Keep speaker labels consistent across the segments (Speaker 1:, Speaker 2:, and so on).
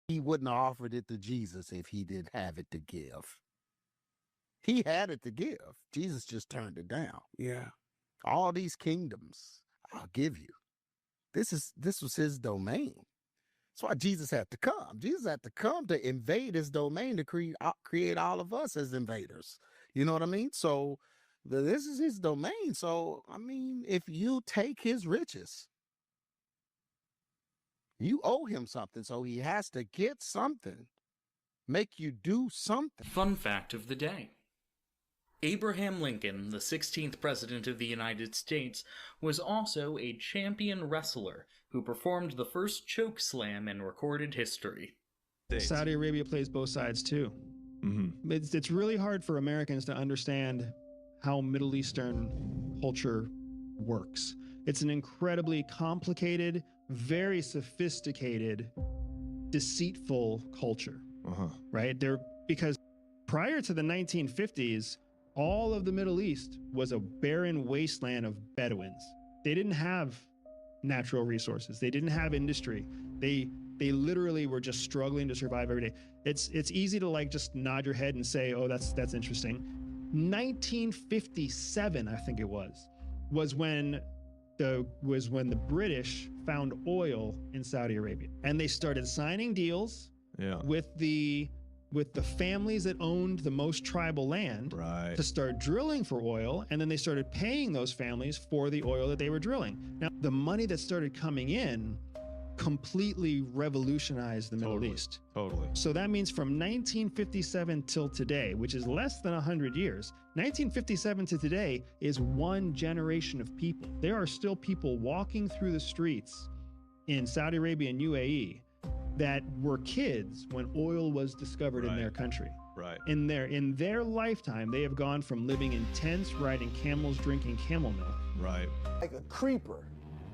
Speaker 1: He wouldn't have offered it to Jesus if he didn't have it to give. He had it to give. Jesus just turned it down.
Speaker 2: Yeah.
Speaker 1: All these kingdoms I'll give you. This was his domain. That's why Jesus had to come. Jesus had to come to invade his domain to create all of us as invaders. You know what I mean? So this is his domain. So, I mean, if you take his riches, you owe him something. So he has to get something, make you do something.
Speaker 3: Fun fact of the day. Abraham Lincoln, the 16th President of the United States, was also a champion wrestler who performed the first choke slam in recorded history.
Speaker 4: Saudi Arabia plays both sides too. Mm-hmm. It's really hard for Americans to understand how Middle Eastern culture works. It's an incredibly complicated, very sophisticated, deceitful culture, right? Because prior to the 1950s, all of the Middle East was a barren wasteland of Bedouins. They didn't have natural resources. They didn't have industry. They literally were just struggling to survive every day. It's easy to like just nod your head and say, oh, that's interesting. 1957, I think it was when the British found oil in Saudi Arabia, and they started signing deals with the families that owned the most tribal land to start drilling for oil, and then they started paying those families for the oil that they were drilling. Now, the money that started coming in completely revolutionized the Middle East.
Speaker 5: Totally.
Speaker 4: So that means from 1957 till today, which is less than 100 years, 1957 to today is one generation of people. There are still people walking through the streets in Saudi Arabia and UAE that were kids when oil was discovered in their country.
Speaker 5: Right.
Speaker 4: In their lifetime, they have gone from living in tents, riding camels, drinking camel milk.
Speaker 5: Right.
Speaker 6: Like a creeper.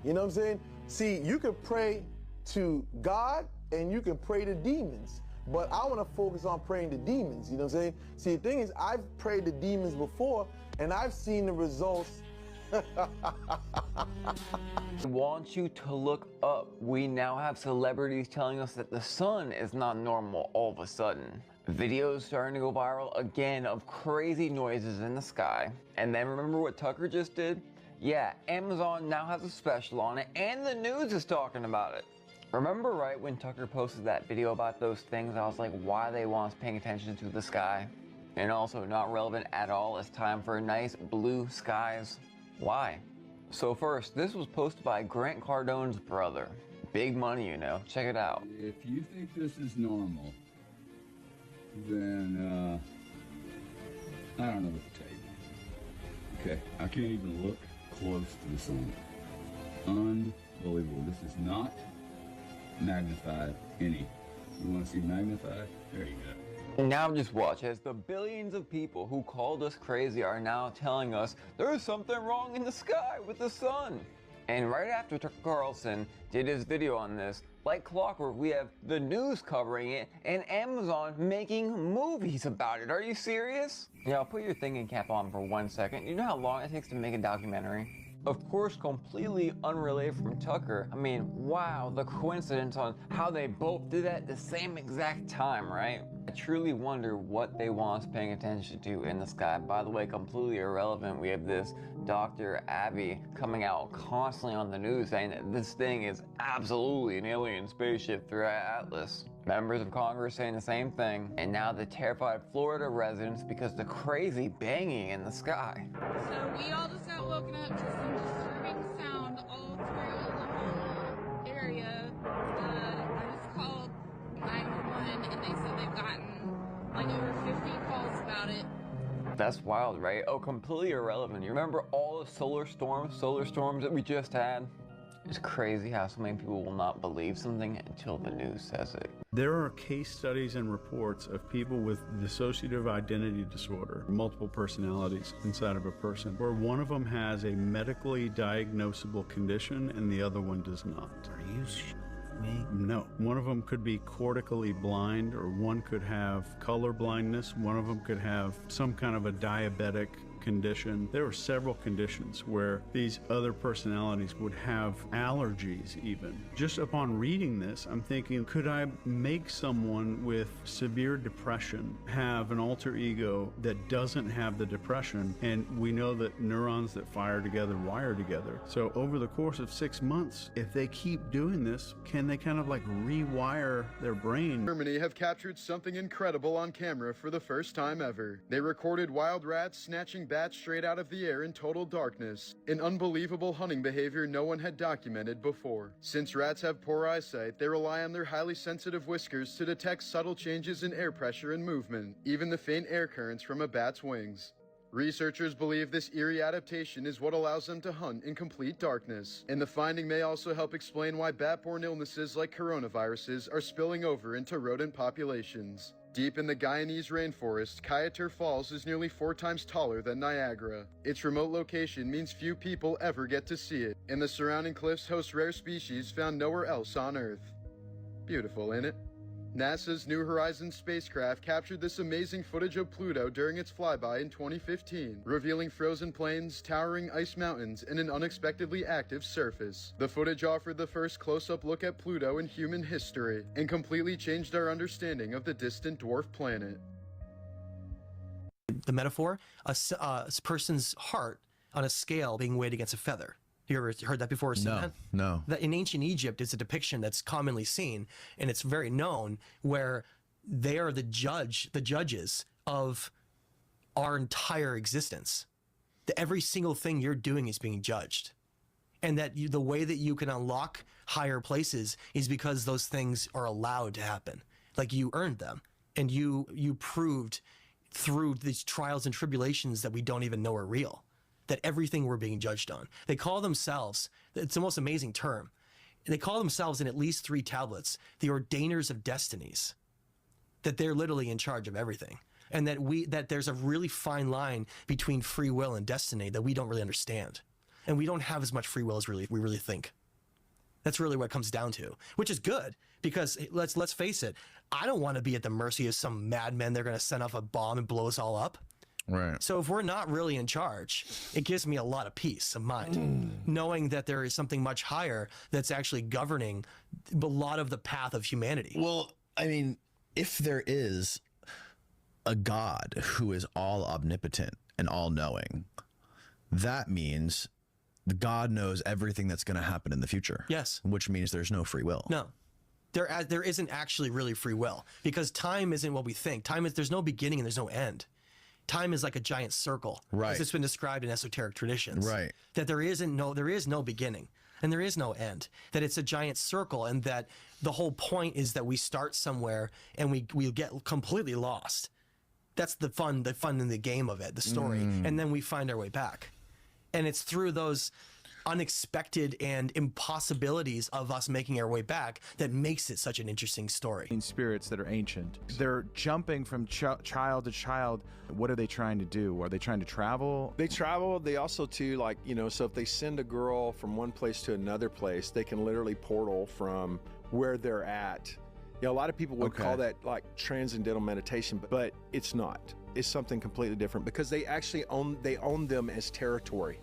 Speaker 6: You know what I'm saying? See, you can pray to God and you can pray to demons. But I want to focus on praying to demons. You know what I'm saying? See, the thing is, I've prayed to demons before and I've seen the results.
Speaker 7: I want you to look up. We now have celebrities telling us that the sun is not normal all of a sudden. Videos starting to go viral again of crazy noises in the sky. And then remember what Tucker just did? Yeah, Amazon now has a special on it and the news is talking about it. Remember right when Tucker posted that video about those things, I was like, why they want us paying attention to the sky? And also not relevant at all, it's time for nice blue skies. Why? So first, this was posted by Grant Cardone's brother. Big money, you know. Check it out.
Speaker 8: If you think this is normal, then I don't know what to tell you. Okay, I can't even look close to the sun. Unbelievable. This is not magnified any. You want to see magnified? There you go.
Speaker 7: Now just watch as the billions of people who called us crazy are now telling us there's something wrong in the sky with the sun. And right after Tucker Carlson did his video on this, like clockwork, we have the news covering it and Amazon making movies about it. Are you serious? Yeah, I'll put your thinking cap on for 1 second. You know how long it takes to make a documentary? Of course, completely unrelated from Tucker. I mean, wow, the coincidence on how they both did that at the same exact time, right? I truly wonder what they want us paying attention to in the sky. By the way, completely irrelevant, we have this Dr. Abby coming out constantly on the news saying that this thing is absolutely an alien spaceship through Atlas. Members of Congress saying the same thing, and now the terrified Florida residents because the crazy banging in the sky.
Speaker 9: So we all just got woken up to some disturbing sound all through the whole area. I just called 911 and they said they've gotten like over 50 calls about it.
Speaker 7: That's wild, right? Oh, completely irrelevant. You remember all the solar storms that we just had? It's crazy how so many people will not believe something until the news says it.
Speaker 10: There are case studies and reports of people with dissociative identity disorder, multiple personalities inside of a person, where one of them has a medically diagnosable condition and the other one does not.
Speaker 2: Are you me?
Speaker 10: No. One of them could be cortically blind, or one could have color blindness. One of them could have some kind of a diabetic condition. There were several conditions where these other personalities would have allergies even. Just upon reading this, I'm thinking, could I make someone with severe depression have an alter ego that doesn't have the depression? And we know that neurons that fire together wire together. So over the course of 6 months, if they keep doing this, can they kind of like rewire their brain?
Speaker 5: Germany have captured something incredible on camera for the first time ever. They recorded wild rats snatching bats straight out of the air in total darkness, an unbelievable hunting behavior no one had documented before. Since rats have poor eyesight, they rely on their highly sensitive whiskers to detect subtle changes in air pressure and movement, even the faint air currents from a bat's wings. Researchers believe this eerie adaptation is what allows them to hunt in complete darkness, and the finding may also help explain why bat-borne illnesses like coronaviruses are spilling over into rodent populations. Deep in the Guyanese rainforest, Kayatur Falls is nearly 4 times taller than Niagara. Its remote location means few people ever get to see it, and the surrounding cliffs host rare species found nowhere else on Earth. Beautiful, ain't it? NASA's New Horizons spacecraft captured this amazing footage of Pluto during its flyby in 2015, revealing frozen plains, towering ice mountains, and an unexpectedly active surface. The footage offered the first close-up look at Pluto in human history, and completely changed our understanding of the distant dwarf planet.
Speaker 2: The metaphor, a person's heart on a scale being weighed against a feather. You ever heard that before or seen that?
Speaker 11: No.
Speaker 2: That in ancient Egypt, it's a depiction that's commonly seen, and it's very known, where they are the judges of our entire existence. That every single thing you're doing is being judged. And that the way that you can unlock higher places is because those things are allowed to happen. Like you earned them, and you proved through these trials and tribulations that we don't even know are real, that everything we're being judged on. They call themselves, it's the most amazing term, they call themselves in at least 3 tablets, the ordainers of destinies, that they're literally in charge of everything. And that there's a really fine line between free will and destiny that we don't really understand. And we don't have as much free will as we really think. That's really what it comes down to, which is good, because let's face it, I don't want to be at the mercy of some madmen. They're going to send off a bomb and blow us all up.
Speaker 11: Right.
Speaker 2: So if we're not really in charge, it gives me a lot of peace of mind, knowing that there is something much higher that's actually governing a lot of the path of humanity.
Speaker 11: Well, I mean, if there is a God who is all omnipotent and all knowing, that means God knows everything that's going to happen in the future.
Speaker 2: Yes.
Speaker 11: Which means there's no free will.
Speaker 2: No. There isn't actually really free will, because time isn't what we think. There's no beginning and there's no end. Time is like a giant circle,
Speaker 11: right?
Speaker 2: As it's been described in esoteric traditions,
Speaker 11: right?
Speaker 2: That there is no beginning and there is no end. That it's a giant circle, and that the whole point is that we start somewhere and we get completely lost. That's the fun in the game of it, the story, and then we find our way back. And it's through those unexpected and impossibilities of us making our way back that makes it such an interesting story.
Speaker 12: Spirits that are ancient, they're jumping from child to child. What are they trying to do? Are they trying to travel?
Speaker 13: They travel. They also too, like, so if they send a girl from one place to another place, they can literally portal from where they're at. A lot of people would call that like transcendental meditation, but it's not. It's something completely different, because they actually own them as territory.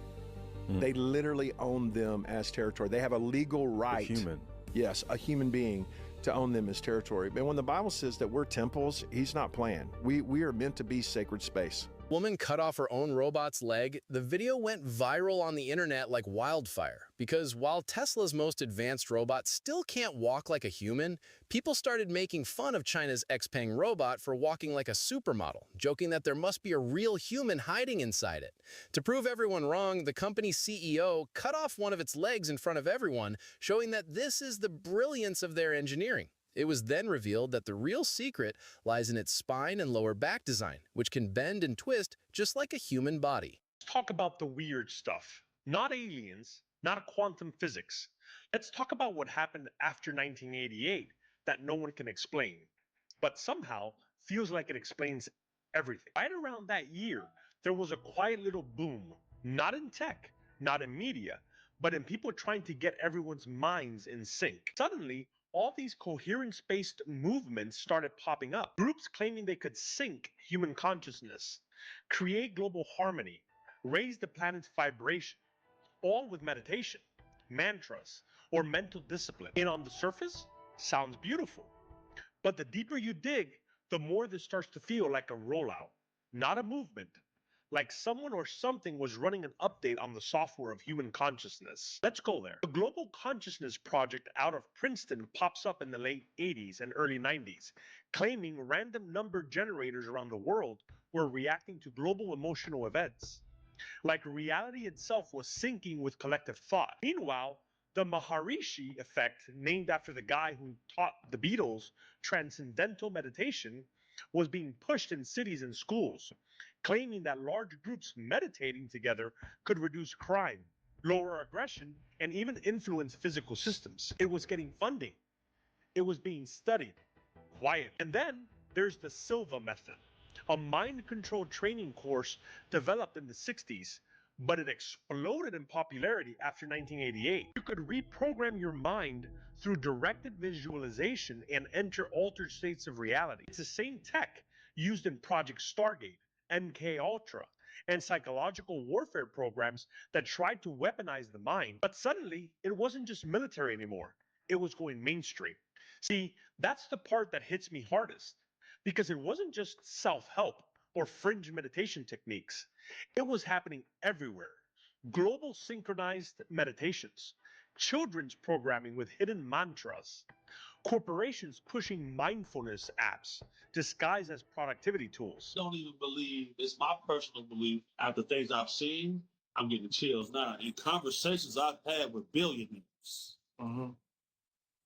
Speaker 13: They literally own them as territory. They have a legal right. A human being, to own them as territory. But when the Bible says that we're temples, he's not playing. We are meant to be sacred space.
Speaker 14: Woman cut off her own robot's leg. The video went viral on the internet like wildfire, because while Tesla's most advanced robot still can't walk like a human, people started making fun of China's Xpeng robot for walking like a supermodel, joking that there must be a real human hiding inside it. To prove everyone wrong, the company's CEO cut off one of its legs in front of everyone, showing that this is the brilliance of their engineering. It was then revealed that the real secret lies in its spine and lower back design, which can bend and twist just like a human body.
Speaker 15: Let's talk about the weird stuff. Not aliens, not quantum physics. Let's talk about what happened after 1988 that no one can explain, but somehow feels like it explains everything. Right around that year, there was a quiet little boom, not in tech, not in media, but in people trying to get everyone's minds in sync. Suddenly, all these coherence-based movements started popping up. Groups claiming they could sync human consciousness, create global harmony, raise the planet's vibration, all with meditation, mantras, or mental discipline. And on the surface, sounds beautiful. But the deeper you dig, the more this starts to feel like a rollout, not a movement. Like someone or something was running an update on the software of human consciousness. Let's go there. The Global Consciousness Project out of Princeton pops up in the late 80s and early 90s, claiming random number generators around the world were reacting to global emotional events. Like reality itself was syncing with collective thought. Meanwhile, the Maharishi effect, named after the guy who taught the Beatles transcendental meditation, was being pushed in cities and schools, claiming that large groups meditating together could reduce crime, lower aggression, and even influence physical systems. It was getting funding. It was being studied. Quiet. And then there's the Silva method, a mind control training course developed in the 60s, but it exploded in popularity after 1988. You could reprogram your mind through directed visualization and enter altered states of reality. It's the same tech used in Project Stargate, MK Ultra, and psychological warfare programs that tried to weaponize the mind. But suddenly, it wasn't just military anymore. It was going mainstream. See, that's the part that hits me hardest, because it wasn't just self-help or fringe meditation techniques. It was happening everywhere. Global synchronized meditations, children's programming with hidden mantras, corporations pushing mindfulness apps disguised as productivity tools.
Speaker 16: Don't even believe, it's my personal belief, after things I've seen, I'm getting chills now. In conversations I've had with billionaires,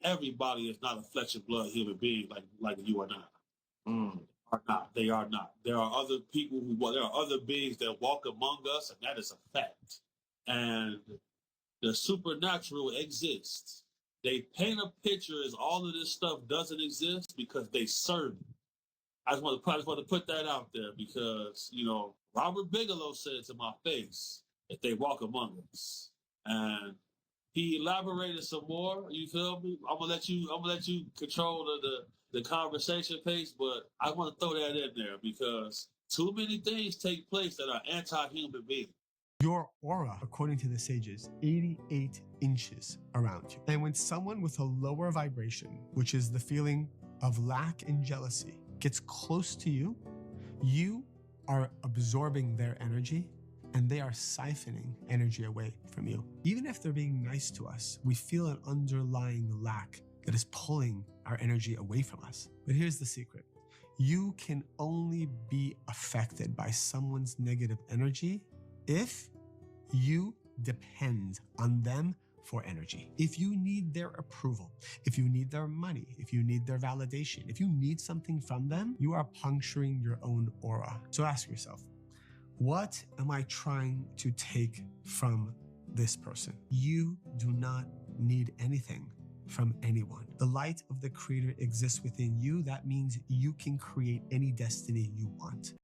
Speaker 16: everybody is not a flesh and blood human being like you or not. Are not. They are not. There are other people there are other beings that walk among us, and that is a fact. And the supernatural exists. They paint a picture as all of this stuff doesn't exist because they serve it. I just want to put that out there because, Robert Bigelow said to my face that they walk among us. And he elaborated some more, you feel me? I'm gonna let you control the conversation pace, but I want to throw that in there because too many things take place that are anti-human beings.
Speaker 17: Your aura, according to the sages, 88 inches around you. And when someone with a lower vibration, which is the feeling of lack and jealousy, gets close to you, you are absorbing their energy and they are siphoning energy away from you. Even if they're being nice to us, we feel an underlying lack that is pulling our energy away from us. But here's the secret. You can only be affected by someone's negative energy if you depend on them for energy. If you need their approval, if you need their money, if you need their validation, if you need something from them, you are puncturing your own aura. So ask yourself, what am I trying to take from this person? You do not need anything from anyone. The light of the Creator exists within you. That means you can create any destiny you want.